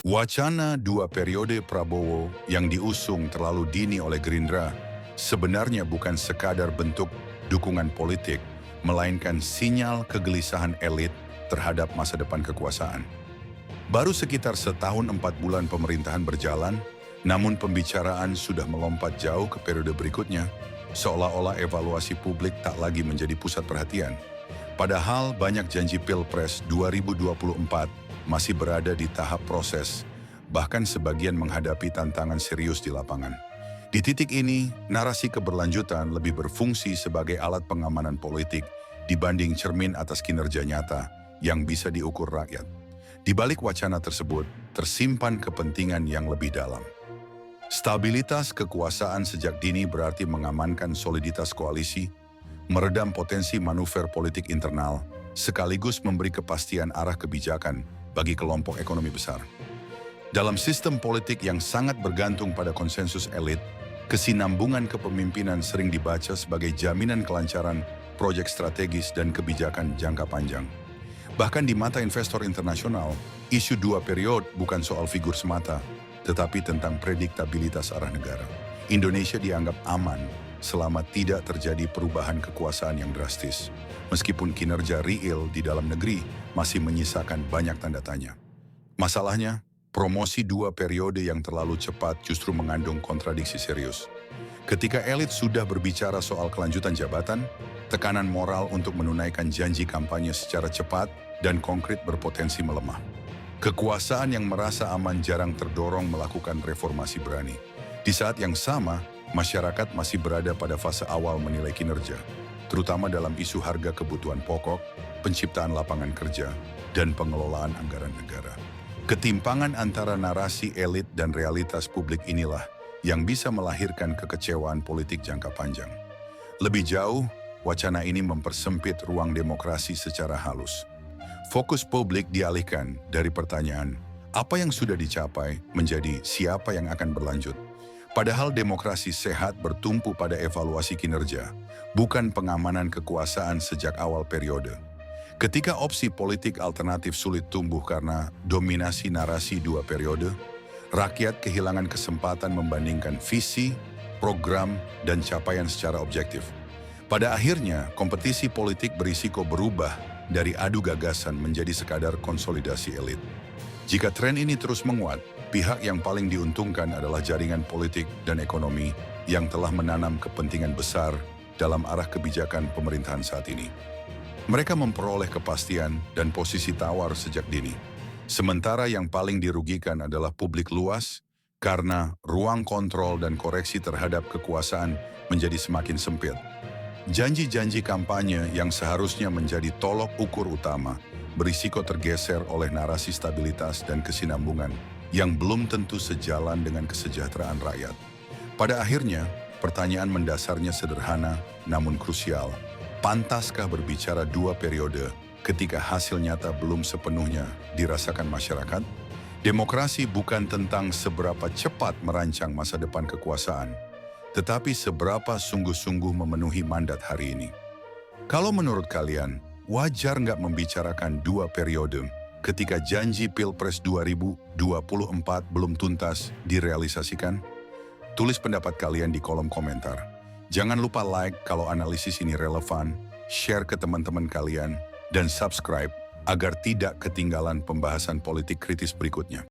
Wacana dua periode Prabowo yang diusung terlalu dini oleh Gerindra sebenarnya bukan sekadar bentuk dukungan politik, melainkan sinyal kegelisahan elit terhadap masa depan kekuasaan. Baru sekitar setahun 4 bulan pemerintahan berjalan, namun pembicaraan sudah melompat jauh ke periode berikutnya, seolah-olah evaluasi publik tak lagi menjadi pusat perhatian. Padahal banyak janji Pilpres 2024 masih berada di tahap proses, bahkan sebagian menghadapi tantangan serius di lapangan. Di titik ini, narasi keberlanjutan lebih berfungsi sebagai alat pengamanan politik dibanding cermin atas kinerja nyata yang bisa diukur rakyat. Di balik wacana tersebut, tersimpan kepentingan yang lebih dalam. Stabilitas kekuasaan sejak dini berarti mengamankan soliditas koalisi, meredam potensi manuver politik internal, sekaligus memberi kepastian arah kebijakan bagi kelompok ekonomi besar. Dalam sistem politik yang sangat bergantung pada konsensus elit, kesinambungan kepemimpinan sering dibaca sebagai jaminan kelancaran proyek strategis dan kebijakan jangka panjang. Bahkan di mata investor internasional, isu dua periode bukan soal figur semata, tetapi tentang prediktabilitas arah negara. Indonesia dianggap aman selama tidak terjadi perubahan kekuasaan yang drastis, meskipun kinerja real di dalam negeri masih menyisakan banyak tanda tanya. Masalahnya, promosi dua periode yang terlalu cepat justru mengandung kontradiksi serius. Ketika elit sudah berbicara soal kelanjutan jabatan, tekanan moral untuk menunaikan janji kampanye secara cepat dan konkret berpotensi melemah. Kekuasaan yang merasa aman jarang terdorong melakukan reformasi berani. Di saat yang sama, masyarakat masih berada pada fase awal menilai kinerja, terutama dalam isu harga kebutuhan pokok, penciptaan lapangan kerja, dan pengelolaan anggaran negara. Ketimpangan antara narasi elit dan realitas publik inilah yang bisa melahirkan kekecewaan politik jangka panjang. Lebih jauh, wacana ini mempersempit ruang demokrasi secara halus. Fokus publik dialihkan dari pertanyaan, apa yang sudah dicapai menjadi siapa yang akan berlanjut. Padahal demokrasi sehat bertumpu pada evaluasi kinerja, bukan pengamanan kekuasaan sejak awal periode. Ketika opsi politik alternatif sulit tumbuh karena dominasi narasi dua periode, rakyat kehilangan kesempatan membandingkan visi, program, dan capaian secara objektif. Pada akhirnya, kompetisi politik berisiko berubah dari adu gagasan menjadi sekadar konsolidasi elit. Jika tren ini terus menguat, pihak yang paling diuntungkan adalah jaringan politik dan ekonomi yang telah menanam kepentingan besar dalam arah kebijakan pemerintahan saat ini. Mereka memperoleh kepastian dan posisi tawar sejak dini. Sementara yang paling dirugikan adalah publik luas karena ruang kontrol dan koreksi terhadap kekuasaan menjadi semakin sempit. Janji-janji kampanye yang seharusnya menjadi tolok ukur utama berisiko tergeser oleh narasi stabilitas dan kesinambungan yang belum tentu sejalan dengan kesejahteraan rakyat. Pada akhirnya, pertanyaan mendasarnya sederhana namun krusial. Pantaskah berbicara dua periode ketika hasil nyata belum sepenuhnya dirasakan masyarakat? Demokrasi bukan tentang seberapa cepat merancang masa depan kekuasaan, tetapi seberapa sungguh-sungguh memenuhi mandat hari ini. Kalau menurut kalian, wajar nggak membicarakan dua periode ketika janji Pilpres 2024 belum tuntas direalisasikan? Tulis pendapat kalian di kolom komentar. Jangan lupa like kalau analisis ini relevan, share ke teman-teman kalian, dan subscribe agar tidak ketinggalan pembahasan politik kritis berikutnya.